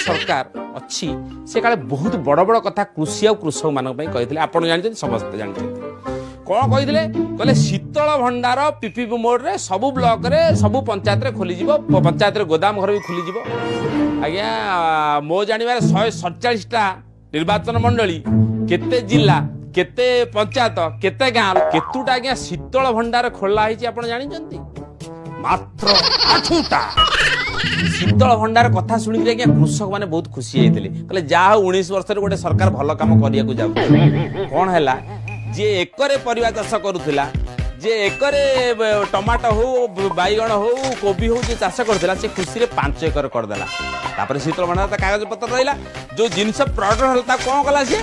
सरकार अच्छी से काले बहुत बड़ बड़ कथा कृषि और कृषक मान कही आप जानते समस्त जानते कौन कही कहले शीतल भंडार पीपीपी मोड रे सबु ब्लॉक रे सबु पंचायत रे खोली पंचायत रे गोदाम घर भी खोली आज्ञा मो जानवर 147टा निर्वाचन मंडली केते जिला केते पंचायत केते गाँव केतुटा आज्ञा शीतल भंडार खोला आप जानते मात्र 8टा शीतल भंडार कथा शुणी आज्ञा कृषक मैंने बहुत खुशी होते कहले जहाँ 19 वर्ष गोटे सरकार भल कम करने जाऊ कौन है जे एकरे परिवा चाष करुला जे एकरे टमाटो हो बैगण हो कोबी हो जे चाष करथिला से खुशी रे 5 एकर करदेला तापर शीतल भंडार कागज पत्र रहिला जो जिनस प्रोडक्ट हलता कोन कला से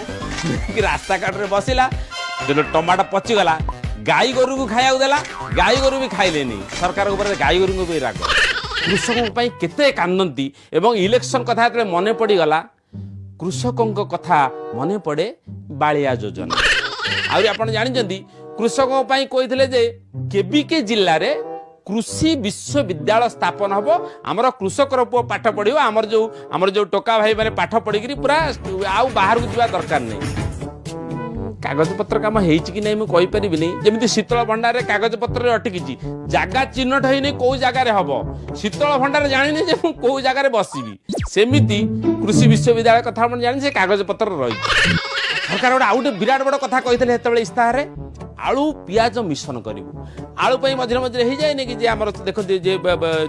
कि रास्ता काट रे बसिला जो टमाटो पची गला गाई गोरु को खाया देला गाई गोरु भी खाइलेनी सरकार ऊपर गाई गोरु को भी राग कृषक पई केते कांदंती एवं इलेक्शन कथा मने पड़ी गला कृषकों कथा मने पड़े बालिया योजना आउरी आपण जानते कृषकों कही जे केबिके जिले रे कृषि विश्वविद्यालय स्थापन हम आमर कृषकर पुओ पाठ पढ़ो आमर जो टोका भाई मैंने पाठ पढ़ी पूरा आउ बाहर को जावा दरकार नहीं कागज पत्र काम कि नहीं मुझे कहीपरि जमी शीतल भंडार रे कागज पत्र अटकी जगह चिन्हट होनी कौ जगार हम शीतल भंडार जानी जे कौ जगार बसबी सेमती कृषि विश्वविद्यालय कथा जानी कागज पत्र रही सरकार गोटे विराट बड़ कथा कही इस्ताहार आलू पियाज मिशन करूँ आलू मझे मझे हो जाए कि आम देखते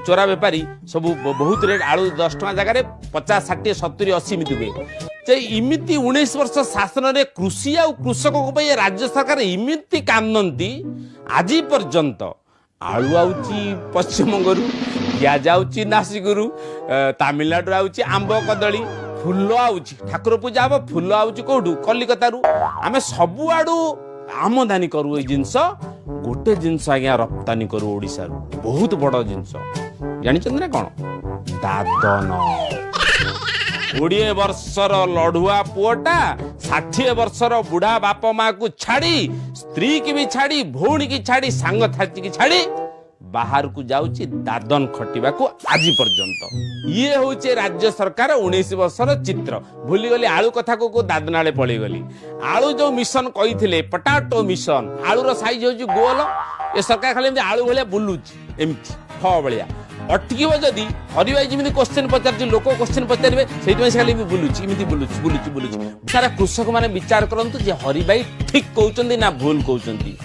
चोरा बेपारी सब बहुत रेट आलू 10 टଙ୍କା जगह 50 60 70 80 मिति हुए इमिति 19 वर्ष शासन में कृषि आ कृषकों राज्य सरकार इमिति कांदती आज पर्यंत आलू आउची पश्चिमबंगरू पियाज आउची नासिकरू तमिलनाडु आउची आंब कदली फूल आउची ठाकुर पूजा हम फूल आउची कौटू कलिकता आम सबुआडू आमदानी करू जिनस गोटे जिनस आज्ञा रप्तानी करू ओडिसा बहुत बड़ जिनस जानी ना कौन दादन 20 वर्षर लड़ुआ पुओटा 60 वर्षर बुढ़ा बाप माँ को छाड़ी स्त्री की भी छाड़ी भौणी की छाड़ी सांग थाची की छाड़ी बाहर को जाऊची दादन खटिबा को आज पर्यंत ये होचे राज्य सरकार 19 वर्षर चित्र भूली गली आलू कथा को दादनाले पड़ी गली आलू जो मिशन कही पटाटो मिशन आलू रो साइज होची गोल ये सरकार खाली आलू भलिया बुलुची एमती फ भलिया अटकी जदि हरि भाई जमी क्वेश्चन पचार लोक क्वेश्चन पचारे से खाली बुलुची एमती बुलुची बुलुची बुलुची सारा कृषक मैंने विचार करंतु जे हरि भाई ठीक कहउचंदी ना भूल कहउचंदी